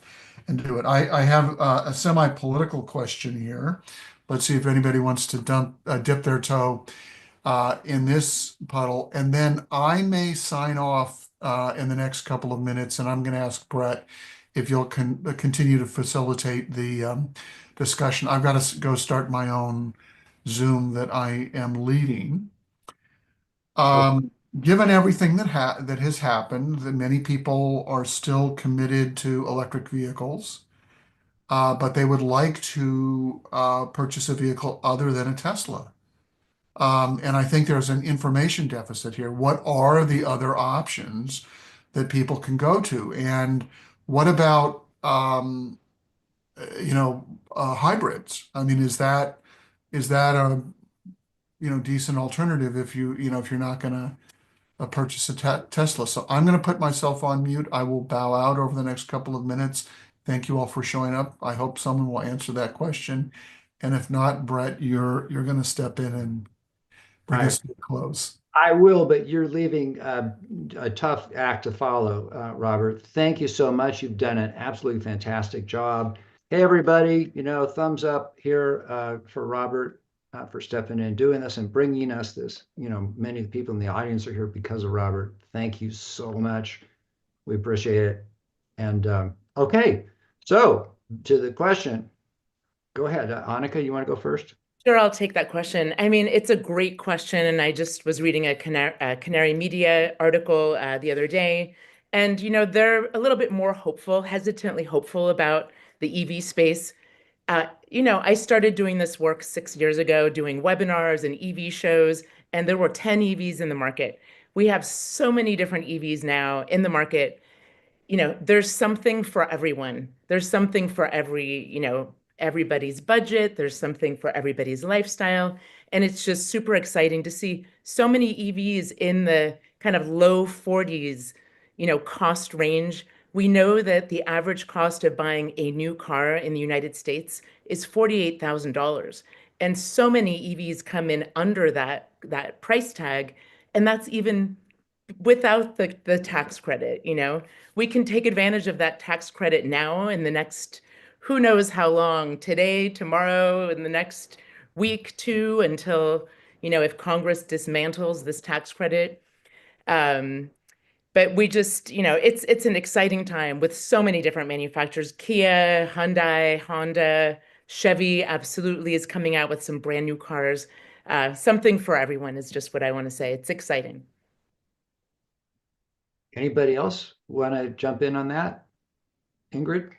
and do it. I have a semi-political question here. Let's see if anybody wants to dip their toe in this puddle, and then I may sign off in the next couple of minutes, and I'm going to ask Brett if you'll continue to facilitate the discussion. I've got to go start my own Zoom that I am leading. Given everything that has happened, that many people are still committed to electric vehicles, but they would like to purchase a vehicle other than a Tesla. And I think there's an information deficit here. What are the other options that people can go to? And what about, hybrids? I mean, is that a decent alternative if if you're not gonna purchase a Tesla. So I'm gonna put myself on mute. I will bow out over the next couple of minutes. Thank you all for showing up. I hope someone will answer that question. And if not, Brett, you're gonna step in and bring us to a close.
I will, but you're leaving a tough act to follow, Robert. Thank you so much. You've done an absolutely fantastic job. Hey, everybody, thumbs up here for Robert for stepping in and doing this and bringing us this. Many of the people in the audience are here because of Robert. Thank you so much. We appreciate it. And okay, so to the question, go ahead. Annika, you want to go first?
Sure, I'll take that question. I mean, it's a great question, and I just was reading a Canary Media article the other day, and they're a little bit more hopeful, hesitantly hopeful about the EV space. I started doing this work 6 years ago, doing webinars and EV shows, and there were 10 EVs in the market. We have so many different EVs now in the market. There's something for everyone. There's something for everybody's budget. There's something for everybody's lifestyle. And it's just super exciting to see so many EVs in the kind of low 40s, cost range. We know that the average cost of buying a new car in the United States is $48,000. And so many EVs come in under that price tag. And that's even without the tax credit. We can take advantage of that tax credit now in the next, who knows how long, today, tomorrow, in the next week, two, until, if Congress dismantles this tax credit. But we just, it's an exciting time with so many different manufacturers. Kia, Hyundai, Honda, Chevy absolutely is coming out with some brand new cars. Something for everyone is just what I want to say. It's exciting.
Anybody else want to jump in on that? Ingrid?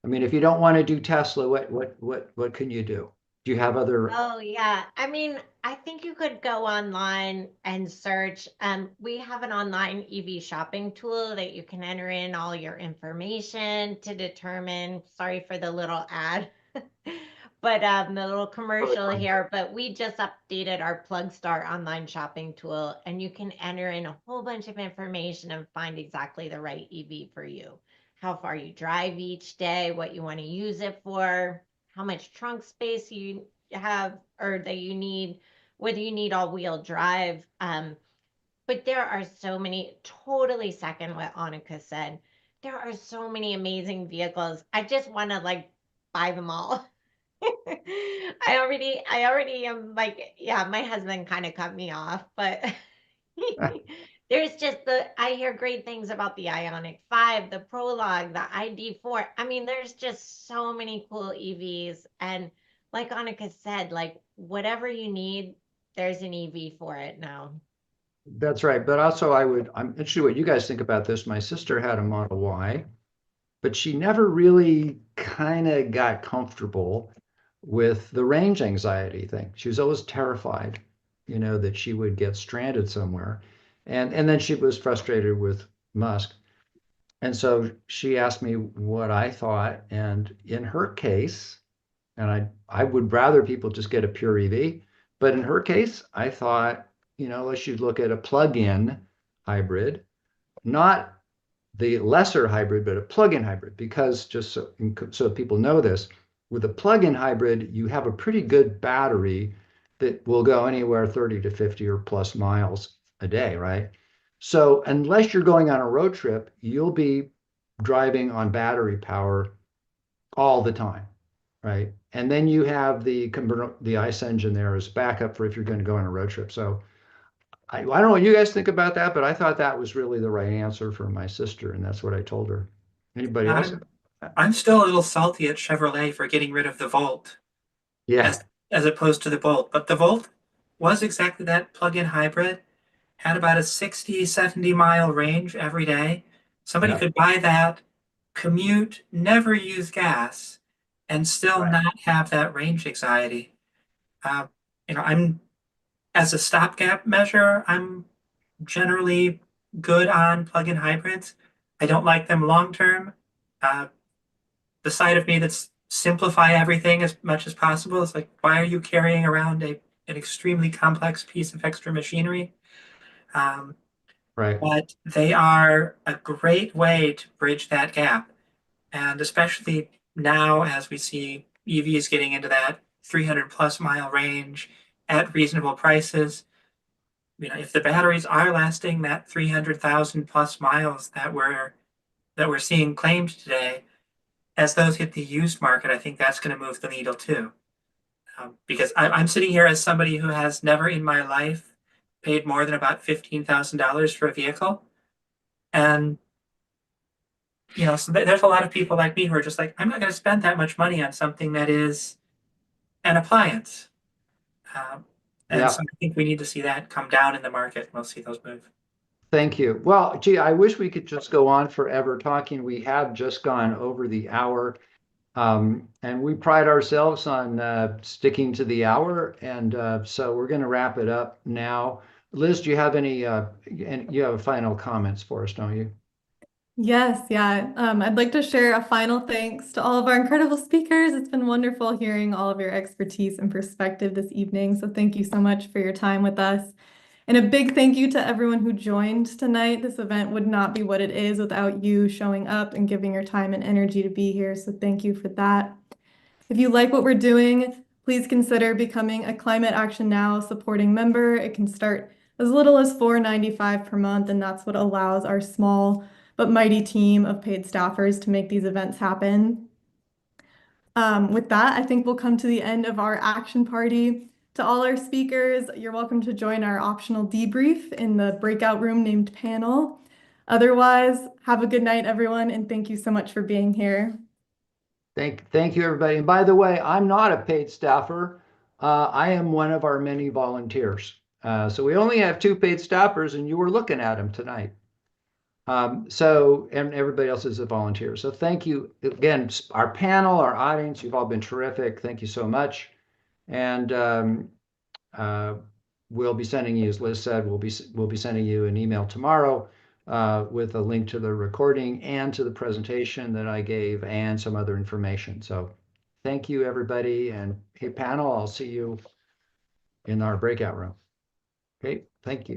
I mean, if you don't want to do Tesla, what can you do? Do you have other?
Oh, yeah. I mean, I think you could go online and search. We have an online EV shopping tool that you can enter in all your information to determine, sorry for the little ad, but the little commercial here, but we just updated our PlugStar online shopping tool, and you can enter in a whole bunch of information and find exactly the right EV for you. How far you drive each day, what you want to use it for, how much trunk space you have or that you need, whether you need all-wheel drive. But there are so many, totally second what Annika said. There are so many amazing vehicles. I just want to buy them all. I already am yeah, my husband kind of cut me off, but there's just I hear great things about the Ioniq 5, the Prologue, the ID4. I mean, there's just so many cool EVs. And like Annika said, whatever you need, there's an EV for it now.
That's right. But also I'm interested what you guys think about this. My sister had a Model Y, but she never really kind of got comfortable with the range anxiety thing. She was always terrified, that she would get stranded somewhere. And then she was frustrated with Musk. And so she asked me what I thought. And in her case, and I would rather people just get a pure EV, but in her case, I thought, let's should look at a plug-in hybrid, not the lesser hybrid, but a plug-in hybrid, because just so people know this, with a plug-in hybrid, you have a pretty good battery that will go anywhere 30 to 50 or plus miles a day, right? So unless you're going on a road trip, you'll be driving on battery power all the time, right? And then you have the ICE engine there as backup for if you're going to go on a road trip. So I don't know what you guys think about that, but I thought that was really the right answer for my sister, and that's what I told her. Anybody else?
I'm still a little salty at Chevrolet for getting rid of the Volt
Yeah,
as opposed to the Bolt. But the Volt was exactly that plug-in hybrid, had about a 60, 70-mile range every day. Somebody
Yeah.
could buy that, commute, never use gas, and still
Right.
not have that range anxiety. I'm as a stopgap measure, I'm generally good on plug-in hybrids. I don't like them long term. The side of me that's simplify everything as much as possible. It's like, why are you carrying around an extremely complex piece of extra machinery?
Right.
But they are a great way to bridge that gap. And especially now, as we see EVs getting into that 300 plus mile range at reasonable prices, if the batteries are lasting that 300,000 plus miles that we're seeing claimed today, as those hit the used market, I think that's going to move the needle too. Because I'm sitting here as somebody who has never in my life paid more than about $15,000 for a vehicle. And, so there's a lot of people like me who are just like, I'm not going to spend that much money on something that is an appliance. And so I think we need to see that come down in the market. And we'll see those move.
Thank you. Well, gee, I wish we could just go on forever talking. We have just gone over the hour. And we pride ourselves on sticking to the hour. And so we're going to wrap it up now. Liz, do you have any you have final comments for us, don't you?
Yes, yeah. I'd like to share a final thanks to all of our incredible speakers. It's been wonderful hearing all of your expertise and perspective this evening. So thank you so much for your time with us. And a big thank you to everyone who joined tonight. This event would not be what it is without you showing up and giving your time and energy to be here. So thank you for that. If you like what we're doing, please consider becoming a Climate Action Now supporting member. It can start as little as $4.95 per month, and that's what allows our small but mighty team of paid staffers to make these events happen. With that, I think we'll come to the end of our action party. To all our speakers, you're welcome to join our optional debrief in the breakout room named Panel. Otherwise, have a good night, everyone, and thank you so much for being here.
Thank you, everybody. And by the way, I'm not a paid staffer. I am one of our many volunteers. So we only have 2 paid staffers, and you were looking at them tonight. And everybody else is a volunteer. So thank you again, our panel, our audience, you've all been terrific. Thank you so much. And we'll be sending you, as Liz said, we'll be sending you an email tomorrow with a link to the recording and to the presentation that I gave and some other information. So thank you, everybody. And hey, panel, I'll see you in our breakout room. Okay, thank you.